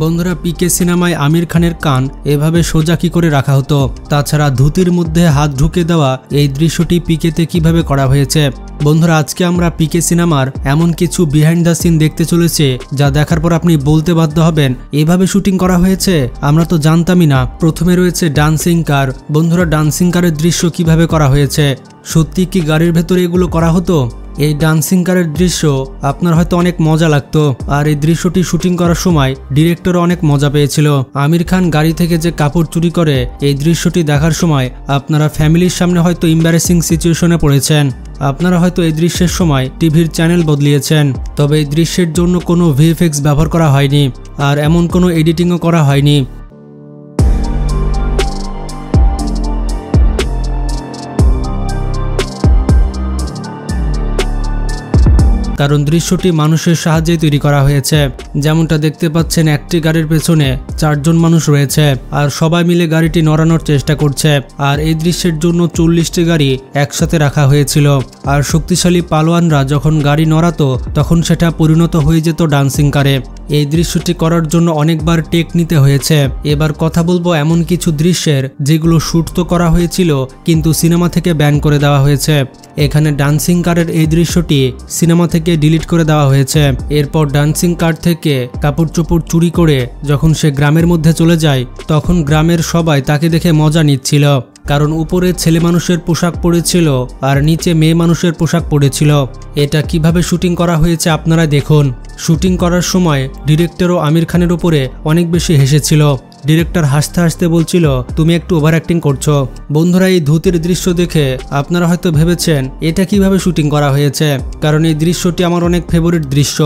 বন্ধুরা, পিকে সিনেমায় আমির খানের কান এভাবে সোজা কি করে রাখা হতো? তাছাড়া ধুতির মধ্যে হাত ঢুকে দেওয়া এই দৃশ্যটি পিকেতে কিভাবে করা হয়েছে? বন্ধুরা, আজকে আমরা পিকে সিনেমার এমন কিছু বিহাইন্ড দ্য সিন দেখতে চলেছে যা দেখার পর আপনি বলতে বাধ্য হবেন এভাবে শুটিং করা হয়েছে, আমরা তো জানতামই না। প্রথমে রয়েছে ডান্সিং কার। বন্ধুরা, ডান্সিং কারের দৃশ্য কিভাবে করা হয়েছে? সত্যি কি গাড়ির ভেতরে এগুলো করা হতো? এই ডান্সিং কারের দৃশ্য আপনার হয়তো অনেক মজা লাগতো, আর এই দৃশ্যটি শুটিং করার সময় ডিরেক্টর অনেক মজা পেয়েছিল। আমির খান গাড়ি থেকে যে কাপড় চুরি করে এই দৃশ্যটি দেখার সময় আপনারা ফ্যামিলির সামনে হয়তো এম্বারেসিং সিচুয়েশনে পড়েছেন। আপনারা হয়তো এই দৃশ্যের সময় টিভির চ্যানেল বদলিয়েছেন। তবে এই দৃশ্যের জন্য কোনো ভিএফএক্স ব্যবহার করা হয়নি, আর এমন কোনো এডিটিংও করা হয়নি। কারণ দৃশ্যটি মানুষের সাহায্যে তৈরি করা হয়েছে। যেমনটা দেখতে পাচ্ছেন, একটি গাড়ির পেছনে 4 জন মানুষ রয়েছে, আর সবাই মিলে গাড়িটি নড়ানোর চেষ্টা করছে। আর এই দৃশ্যের জন্য 40টি গাড়ি একসাথে রাখা হয়েছিল। আর শক্তিশালী পালোয়ানরা যখন গাড়ি নড়াতো তখন সেটা পরিণত হয়ে যেত ডান্সিং কারে। এই দৃশ্যটি করার জন্য অনেকবার টেক নিতে হয়েছে। এবার কথা বলবো এমন কিছু দৃশ্যের যেগুলো শ্যুট তো করা হয়েছিল কিন্তু সিনেমা থেকে ব্যান করে দেওয়া হয়েছে। এখানে ডান্সিং কারের এই দৃশ্যটি সিনেমা থেকে ডিলিট করে দেওয়া হয়েছে। এরপর ডান্সিং কার থেকে কাপড় চোপড় চুরি করে যখন সে গ্রামের মধ্যে চলে যায় তখন গ্রামের সবাই তাকে দেখে মজা নিচ্ছিল, কারণ উপরে ছেলে মানুষের পোশাক পরেছিল আর নিচে মেয়ে মানুষের পোশাক পরেছিল। এটা কিভাবে শুটিং করা হয়েছে আপনারা দেখুন। শুটিং করার সময় ডিরেক্টরও আমির খানের উপরে অনেক বেশি হেসেছিল। ডিরেক্টর হাসতে হাসতে বলছিল, তুমি একটু ওভার অ্যাক্টিং করছো। বন্ধুরা, এই ধুতির দৃশ্য দেখে আপনারা হয়তো ভেবেছেন এটা কিভাবে শুটিং করা হয়েছে, কারণ এই দৃশ্যটি আমার অনেক ফেভারিট দৃশ্য।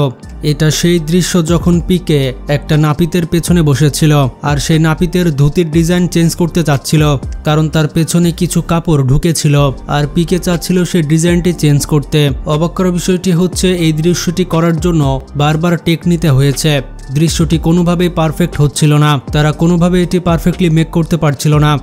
এটা সেই দৃশ্য যখন পিকে একটা নাপিতের পেছনে বসেছিল আর সেই নাপিতের ধুতির ডিজাইন চেঞ্জ করতে চাচ্ছিল, কারণ তার পেছনে কিছু কাপড় ঢুকেছিল আর পিকে চাচ্ছিল সেই ডিজাইনটি চেঞ্জ করতে। অবাক করার বিষয়টি হচ্ছে এই দৃশ্যটি করার জন্য বারবার টেক নিতে হয়েছে। দৃশ্যটি কোনোভাবেই পারফেক্ট হচ্ছিল না, তারা কোনোভাবে এটি পারফেক্টলি মেক করতে পারছিল না।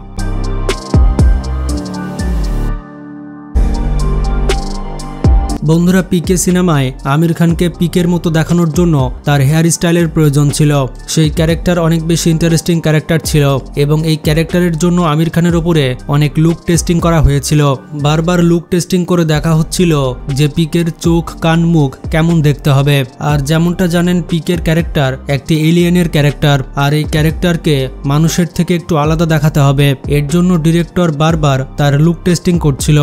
বন্ধুরা, পিকে সিনেমায় আমির খানকে পিকের মতো দেখানোর জন্য তার হেয়ার স্টাইলের প্রয়োজন ছিল। সেই ক্যারেক্টার অনেক বেশি ইন্টারেস্টিং ক্যারেক্টার ছিল এবং এই ক্যারেক্টারের জন্য আমির খানের উপরে অনেক লুক টেস্টিং করা হয়েছিল। বারবার লুক টেস্টিং করে দেখা হচ্ছিল যে পিকের চোখ, কান, মুখ কেমন দেখতে হবে। আর যেমনটা জানেন, পিকের ক্যারেক্টার একটি এলিয়েনের ক্যারেক্টার, আর এই ক্যারেক্টারকে মানুষের থেকে একটু আলাদা দেখাতে হবে। এর জন্য ডিরেক্টর বারবার তার লুক টেস্টিং করছিল।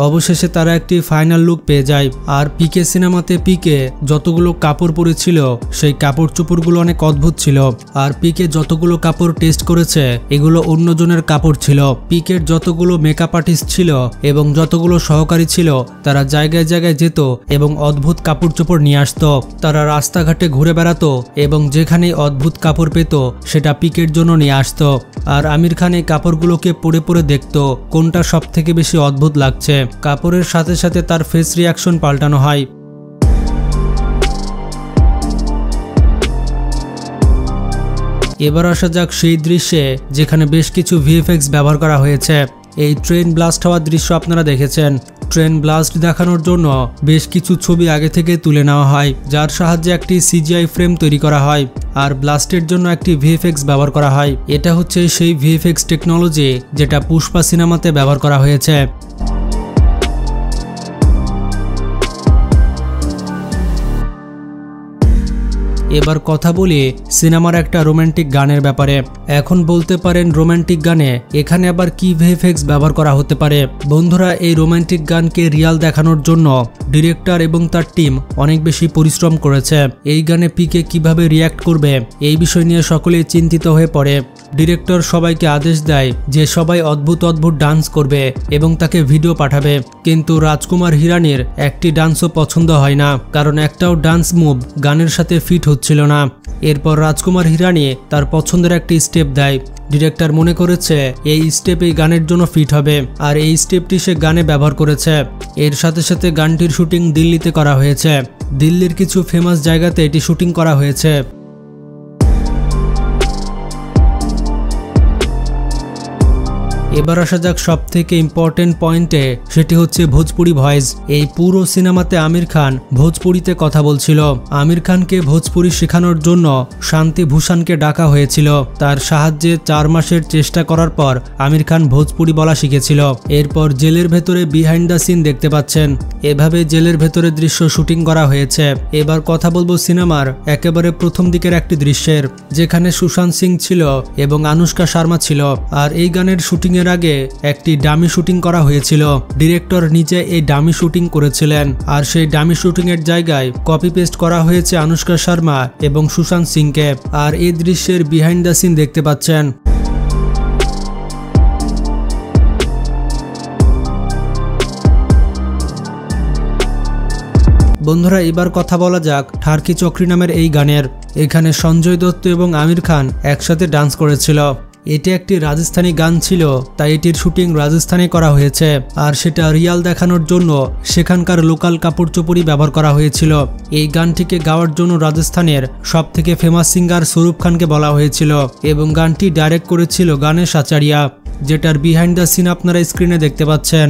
অবশেষে তারা একটি ফাইনাল লুক পেয়ে যায়। আর পিকে সিনেমাতে পিকে যতগুলো কাপড় পরেছিল সেই কাপড় চোপড়গুলো অনেক অদ্ভুত ছিল। আর পিকে যতগুলো কাপড় টেস্ট করেছে এগুলো অন্যজনের কাপড় ছিল। পিকের যতগুলো মেকআপ আর্টিস্ট ছিল এবং যতগুলো সহকারী ছিল তারা জায়গায় জায়গায় যেত এবং অদ্ভুত কাপড় চোপড় নিয়ে আসতো। তারা রাস্তাঘাটে ঘুরে বেড়াতো এবং যেখানেই অদ্ভুত কাপড় পেত সেটা পিকের জন্য নিয়ে আসতো। আর আমির খান এই কাপড়গুলোকে পরে পরে দেখতো কোনটা সব থেকে বেশি অদ্ভুত লাগছে। কাপড়ের সাথে সাথে তার ফেস রিয়াকশন পাল্টানো হয়। এবার আসা যাক সেই দৃশ্যে যেখানে বেশ কিছু ভিএফএক্স ব্যবহার করা হয়েছে। এই ট্রেন ব্লাস্ট হওয়ার দৃশ্য আপনারা দেখেছেন। ট্রেন ব্লাস্ট দেখানোর জন্য বেশ কিছু ছবি আগে থেকে তুলে নেওয়া হয়, যার সাহায্যে একটি সিজিআই ফ্রেম তৈরি করা হয় আর ব্লাস্টের জন্য একটি ভিএফএক্স ব্যবহার করা হয়। এটা হচ্ছে সেই ভিএফএক্স টেকনোলজি যেটা পুষ্পা সিনেমাতে ব্যবহার করা হয়েছে। এবার কথা বলি সিনেমার একটা রোমান্টিক গানের ব্যাপারে। এখন বলতে পারেন রোমান্টিক গানে এখানে আবার কি ভিএফএক্স ব্যবহার করা হতে পারে? বন্ধুরা, এই রোমান্টিক গানকে রিয়াল দেখানোর জন্য ডিরেক্টর এবং তার টিম অনেক বেশি পরিশ্রম করেছে। এই গানে পিকে কিভাবে রিয়্যাক্ট করবে এই বিষয় নিয়ে সকলেই চিন্তিত হয়ে পড়ে। ডিরেক্টর সবাইকে আদেশ দেয় যে সবাই অদ্ভুত অদ্ভুত ডান্স করবে এবং তাকে ভিডিও পাঠাবে, কিন্তু রাজকুমার হিরানির একটি ডান্সও পছন্দ হয় না, কারণ একটাও ডান্স মুভ গানের সাথে ফিট হচ্ছিল না। এরপর রাজকুমার হিরানি তার পছন্দের একটি স্টেপ দেয়। ডিরেক্টর মনে করেছে এই স্টেপ এই গানের জন্য ফিট হবে, আর এই স্টেপটি সে গানে ব্যবহার করেছে। এর সাথে সাথে গানটির শুটিং দিল্লিতে করা হয়েছে। দিল্লির কিছু ফেমাস জায়গাতে এটি শুটিং করা হয়েছে। এবার আসা যাক সব থেকে ইম্পর্টেন্ট পয়েন্টে, সেটি হচ্ছে ভোজপুরি ভয়েস। এই পুরো সিনেমাতে আমির খান ভোজপুরিতে কথা বলছিল। আমির খানকে ভোজপুরি শেখানোর জন্য শান্তি ভূষণকে ডাকা হয়েছিল। তার সাহায্যে 4 মাসের চেষ্টা করার পর আমির খান ভোজপুরি বলা শিখেছিল। এরপর জেলের ভেতরে বিহাইন্ড দ্য সিন দেখতে পাচ্ছেন। এভাবে জেলের ভেতরে দৃশ্য শুটিং করা হয়েছে। এবার কথা বলবো সিনেমার একেবারে প্রথম দিকের একটি দৃশ্যের, যেখানে সুশান্ত সিং ছিল এবং আনুষ্কা শর্মা ছিল। আর এই গানের শুটিং এর আগে একটি ডামি শুটিং করা হয়েছিল। ডিরেক্টর নিজে এই ডামি শুটিং করেছিলেন, আর সেই ডামি শুটিং এর জায়গায় কপি পেস্ট করা হয়েছে আনুষ্কা শর্মা এবং সুশান্ত সিংকে। আর এই দৃশ্যের বিহাইন্ড দ্য সিন দেখতে পাচ্ছেন। বন্ধুরা, এবার কথা বলা যাক ঠারকি চক্রী নামের এই গানের। এখানে সঞ্জয় দত্ত এবং আমির খান একসাথে ডান্স করেছিল। এটি একটি রাজস্থানী গান ছিল, তাই এটির শুটিং রাজস্থানে করা হয়েছে। আর সেটা রিয়াল দেখানোর জন্য সেখানকার লোকাল কাপড় চোপড়ই ব্যবহার করা হয়েছিল। এই গানটিকে গাওয়ার জন্য রাজস্থানের সব থেকে ফেমাস সিঙ্গার স্বরূপ খানকে বলা হয়েছিল এবং গানটি ডাইরেক্ট করেছিল গণেশ আচারিয়া, যেটার বিহাইন্ড দ্য সিন আপনারা স্ক্রিনে দেখতে পাচ্ছেন।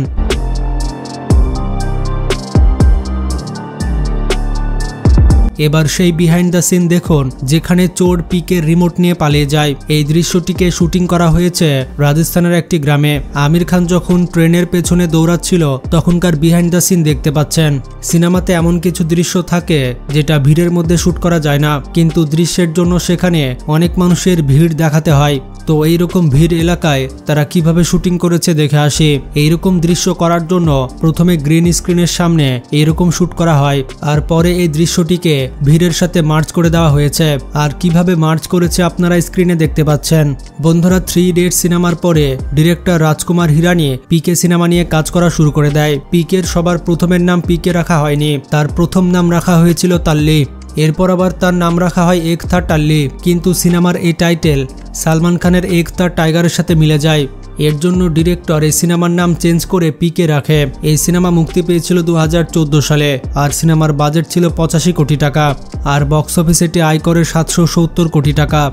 এবার সেই বিহাইন্ড দ্য সিন দেখুন, যেখানে চোর পিকের রিমোট নিয়ে পালিয়ে যায়। এই দৃশ্যটিকে শুটিং করা হয়েছে রাজস্থানের একটি গ্রামে। আমির খান যখন ট্রেনের পেছনে দৌড়াচ্ছিল তখনকার বিহাইন্ড দ্য সিন দেখতে পাচ্ছেন। সিনেমাতে এমন কিছু দৃশ্য থাকে যেটা ভিড়ের মধ্যে শুট করা যায় না, কিন্তু দৃশ্যের জন্য সেখানে অনেক মানুষের ভিড় দেখাতে হয়। তো এইরকম ভিড় এলাকায় তারা কিভাবে শুটিং করেছে দেখে আসি। এইরকম দৃশ্য করার জন্য প্রথমে গ্রিন স্ক্রিনের সামনে এইরকম শুট করা হয়, আর পরে এই দৃশ্যটিকে ভিড়ের সাথে মার্চ করে দেওয়া হয়েছে। আর কিভাবে মার্চ করেছে আপনারা স্ক্রিনে দেখতে পাচ্ছেন। বন্ধুরা, 3 ইডিয়টস সিনেমার পরে ডিরেক্টর রাজকুমার হিরানি পিকে সিনেমা নিয়ে কাজ করা শুরু করে দেয়। পিকের সবার প্রথমের নাম পিকে রাখা হয়নি, তার প্রথম নাম রাখা হয়েছিল তাল্লি। এরপর আবার তার নাম রাখা হয় এক থা টাল্লি, কিন্তু সিনেমার এই টাইটেল সালমান খানের এক থা টাইগারের সাথে মিলে যায়। এর জন্য ডিরেক্টর এই সিনেমার নাম চেঞ্জ করে পিকে রাখে। এই সিনেমা মুক্তি পেয়েছিল 2014 সালে, আর সিনেমার বাজেট ছিল 85 কোটি টাকা, আর বক্স অফিসে এটি আয় করে 770 কোটি টাকা।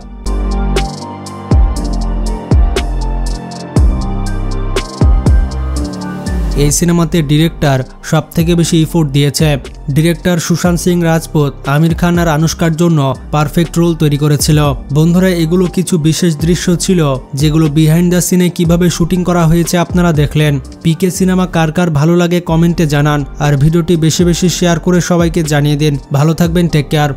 এই সিনেমাতে ডিরেক্টর সব থেকে বেশি এফোর্ট দিয়েছে। ডিরেক্টর সুশান্ত সিং রাজপুত আমির খান আর আনুষ্কার জন্য পারফেক্ট রোল তৈরি করেছিল। বন্ধুরা, এগুলো কিছু বিশেষ দৃশ্য ছিল যেগুলো বিহাইন্ড দ্য সিনে কিভাবে শুটিং করা হয়েছে আপনারা দেখলেন। পিকে সিনেমা কার কার ভালো লাগে কমেন্টে জানান, আর ভিডিওটি বেশি বেশি শেয়ার করে সবাইকে জানিয়ে দিন। ভালো থাকবেন, টেক কেয়ার।